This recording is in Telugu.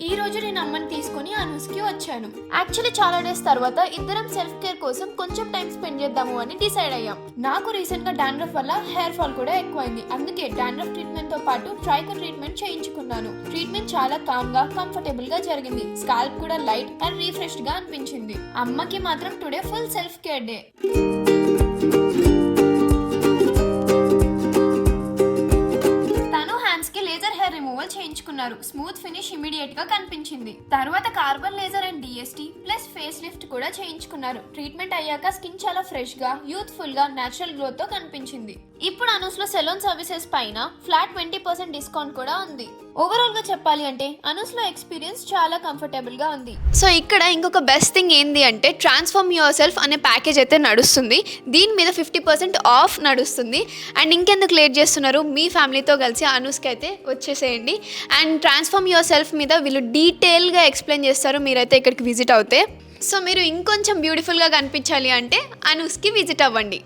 ఈ రోజు నేను అమ్మని తీసుకొని అనూస్కి వచ్చాను. యాక్చువల్లీ చాలా డేస్ తర్వాత ఇద్దరం సెల్ఫ్ కేర్ కోసం కొంచెం టైం స్పెండ్ చేద్దాము అని డిసైడ్ అయ్యాం. నాకు రీసెంట్ గా డాండ్రఫ్ వల్ల హెయిర్ ఫాల్ కూడా ఎక్కువైంది. అందుకే డాండ్రఫ్ ట్రీట్మెంట్ తో పాటు ట్రైకర్ ట్రీట్మెంట్ చేయించుకున్నాను. ట్రీట్మెంట్ చాలా కామ్ గా కంఫర్టబుల్ గా జరిగింది. స్కాల్ప్ కూడా లైట్ అండ్ రిఫ్రెష్డ్ గా అనిపించింది. అమ్మకి మాత్రం today full self care day. Removal చేయించుకున్నారు. స్మూత్ ఫినిష్ ఇమిడియట్ గా కనిపించింది. తర్వాత carbon laser and DST plus face lift కూడా చేయించుకున్నారు. ట్రీట్మెంట్ అయ్యాక స్కిన్ చాలా ఫ్రెష్ గా, యూత్ఫుల్ గా, నేచురల్ గ్రోత్ తో కనిపించింది. ఇప్పుడు అనూస్ లో సెలూన్ సర్వీసెస్ పైన ఫ్లాట్ 20% డిస్కౌంట్ కూడా ఉంది. ఓవరాల్ గా చెప్పాలి అంటే అనూస్ లో ఎక్స్పీరియన్స్ చాలా కంఫర్టబుల్ గా ఉంది. సో ఇక్కడ ఇంకొక బెస్ట్ థింగ్ ఏంది అంటే ట్రాన్స్ఫార్మ్ యువర్ సెల్ఫ్ అనే ప్యాకేజ్ అయితే నడుస్తుంది. దీని మీద 50% ఆఫ్ నడుస్తుంది. అండ్ ఇంకెందుకు లేట్ చేస్తున్నారు, మీ ఫ్యామిలీతో కలిసి అనూస్కి అయితే వచ్చేసేయండి. అండ్ ట్రాన్స్ఫార్మ్ యువర్ సెల్ఫ్ మీద వీళ్ళు డీటెయిల్గా ఎక్స్ప్లెయిన్ చేస్తారు మీరైతే ఇక్కడికి విజిట్ అవుతే. సో మీరు ఇంకొంచెం బ్యూటిఫుల్గా కనిపించాలి అంటే అనూస్కి విజిట్ అవ్వండి.